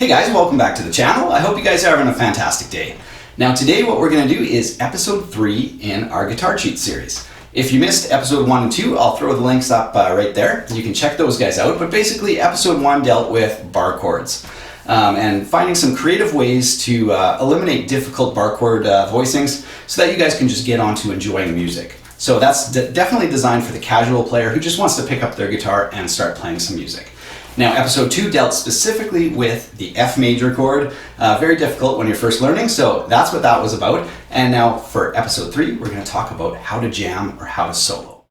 Hey guys, welcome back to the channel. I hope you guys are having a fantastic day. Now today what we're going to do is episode 3 in our guitar cheat series. If you missed episode 1 and 2, I'll throw the links up right there. You can check those guys out, but basically episode 1 dealt with bar chords and finding some creative ways to eliminate difficult bar chord voicings so that you guys can just get on to enjoying music. So that's definitely designed for the casual player who just wants to pick up their guitar and start playing some music. Now, episode 2 dealt specifically with the F major chord. Very difficult when you're first learning, so that's what that was about. And now for episode 3, we're going to talk about how to jam or how to solo.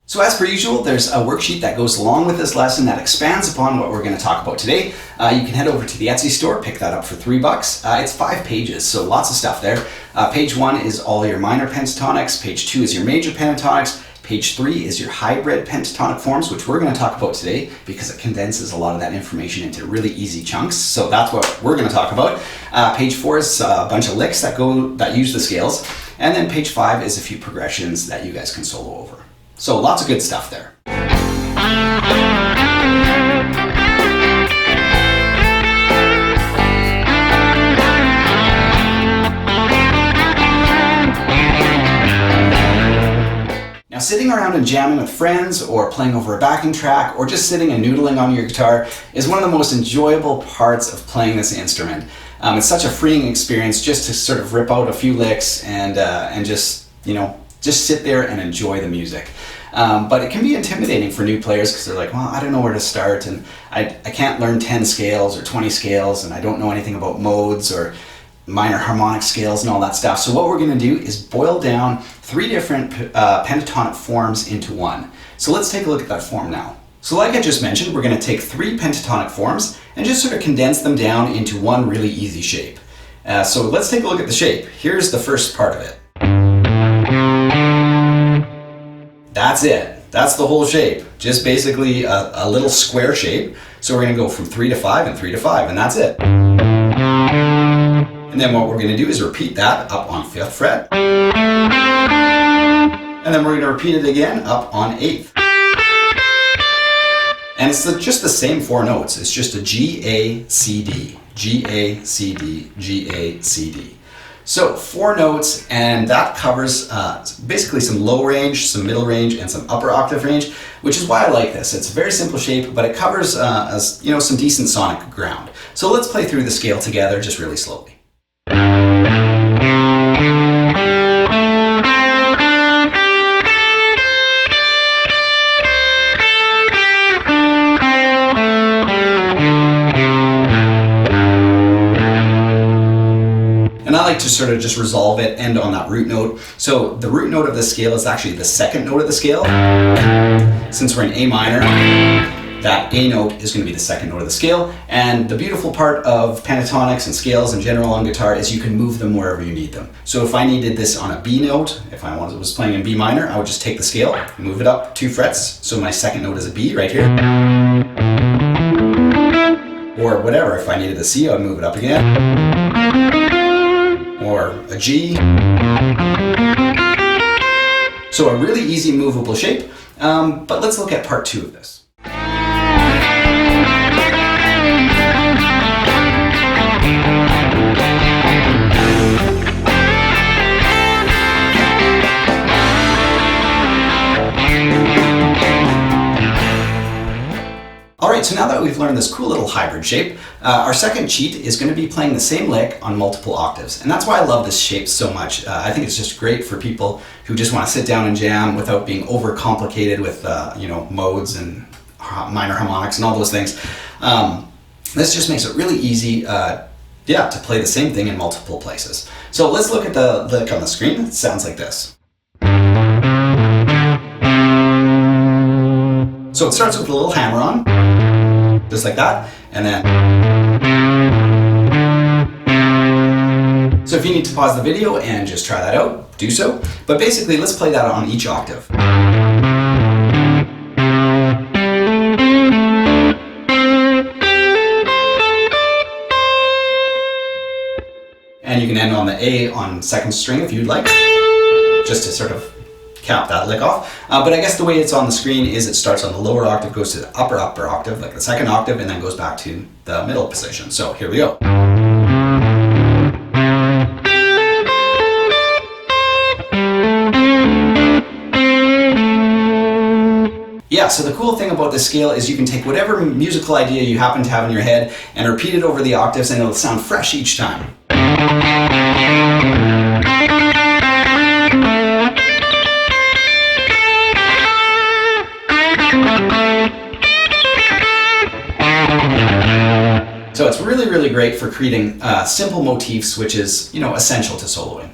So as per usual, there's a worksheet that goes along with this lesson that expands upon what we're going to talk about today. You can head over to the Etsy store, pick that up for $3. It's 5 pages, so lots of stuff there. Page 1 is all your minor pentatonics, page 2 is your major pentatonics, page 3 is your hybrid pentatonic forms, which we're going to talk about today because it condenses a lot of that information into really easy chunks. So that's what we're going to talk about. Page 4 is a bunch of licks that use the scales, and then page 5 is a few progressions that you guys can solo over. So lots of good stuff there. Now sitting around and jamming with friends or playing over a backing track or just sitting and noodling on your guitar is one of the most enjoyable parts of playing this instrument. It's such a freeing experience just to sort of rip out a few licks and just, just sit there and enjoy the music. But it can be intimidating for new players because they're like, well, I don't know where to start, and I can't learn 10 scales or 20 scales, and I don't know anything about modes or minor harmonic scales and all that stuff. So what we're going to do is boil down 3 different pentatonic forms into one. So let's take a look at that form now. So like I just mentioned, we're going to take 3 pentatonic forms and just sort of condense them down into one really easy shape. So let's take a look at the shape. Here's the first part of it. That's it. That's the whole shape. Just basically a little square shape. So we're going to go from 3 to 5 and 3 to 5, and that's it. And then what we're going to do is repeat that up on 5th fret. And then we're going to repeat it again up on 8th. And it's just the same 4 notes. It's just a G, A, C, D. G, A, C, D, G, A, C, D. So 4 notes, and that covers basically some low range, some middle range, and some upper octave range, which is why I like this. It's a very simple shape, but it covers some decent sonic ground. So let's play through the scale together just really slowly. I like to sort of just resolve it, end on that root note. So the root note of the scale is actually the 2nd note of the scale. Since we're in A minor, that A note is going to be the 2nd note of the scale. And the beautiful part of pentatonics and scales in general on guitar is you can move them wherever you need them. So if I needed this on a B note, if I was playing in B minor, I would just take the scale, move it up 2 frets. So my 2nd note is a B right here. Or whatever, if I needed a C, I would move it up again. Or a G. So a really easy movable shape, but let's look at part 2 of this. Alright, so now that we've learned this cool little hybrid shape, our second cheat is going to be playing the same lick on multiple octaves. And that's why I love this shape so much. I think it's just great for people who just want to sit down and jam without being overcomplicated with modes and minor harmonics and all those things. This just makes it really easy to play the same thing in multiple places. So let's look at the lick on the screen. It sounds like this. So it starts with a little hammer on, just like that, and then. So if you need to pause the video and just try that out, do so. But basically, let's play that on each octave. And you can end on the A on 2nd string if you'd like, just to sort of cap that lick off. But I guess the way it's on the screen is it starts on the lower octave, goes to the upper octave, like the second octave, and then goes back to the middle position. So here we go. Yeah, so the cool thing about this scale is you can take whatever musical idea you happen to have in your head and repeat it over the octaves, and it'll sound fresh each time. So it's really, really great for creating simple motifs, which is, essential to soloing.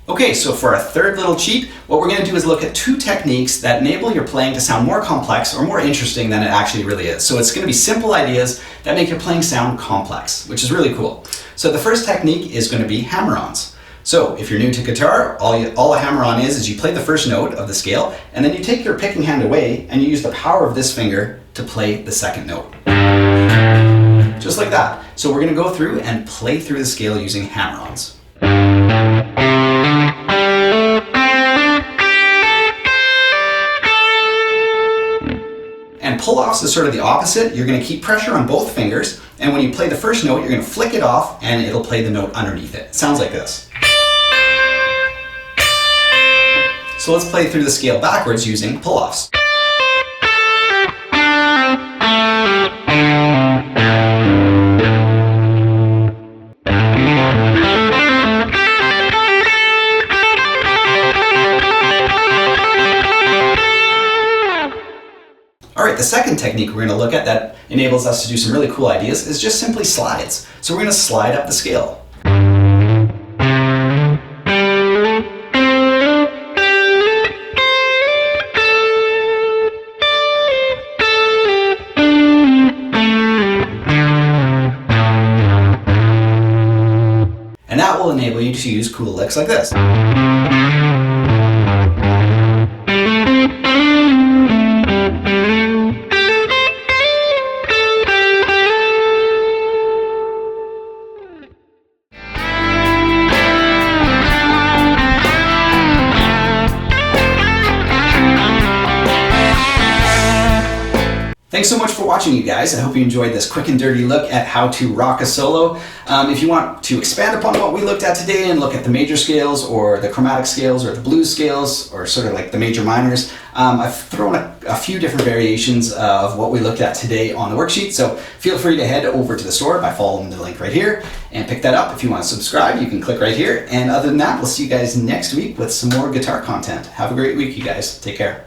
Okay, so for our third little cheat, what we're going to do is look at two techniques that enable your playing to sound more complex or more interesting than it actually really is. So it's going to be simple ideas that make your playing sound complex, which is really cool. So the first technique is going to be hammer-ons. So if you're new to guitar, all a hammer-on is you play the first note of the scale, and then you take your picking hand away and you use the power of this finger to play the second note. Just like that. So we're going to go through and play through the scale using hammer-ons. And pull-offs is sort of the opposite. You're going to keep pressure on both fingers, and when you play the first note, you're going to flick it off and it'll play the note underneath it. It sounds like this. So let's play through the scale backwards using pull-offs. Alright, the second technique we're going to look at that enables us to do some really cool ideas is just simply slides. So we're going to slide up the scale. And that will enable you to use cool licks like this. Thanks so much for watching, you guys. I hope you enjoyed this quick and dirty look at how to rock a solo. If you want to expand upon what we looked at today and look at the major scales or the chromatic scales or the blues scales or sort of like the major minors, I've thrown a few different variations of what we looked at today on the worksheet. So feel free to head over to the store by following the link right here and pick that up. If you want to subscribe, you can click right here. And other than that, we'll see you guys next week with some more guitar content. Have a great week, you guys. Take care.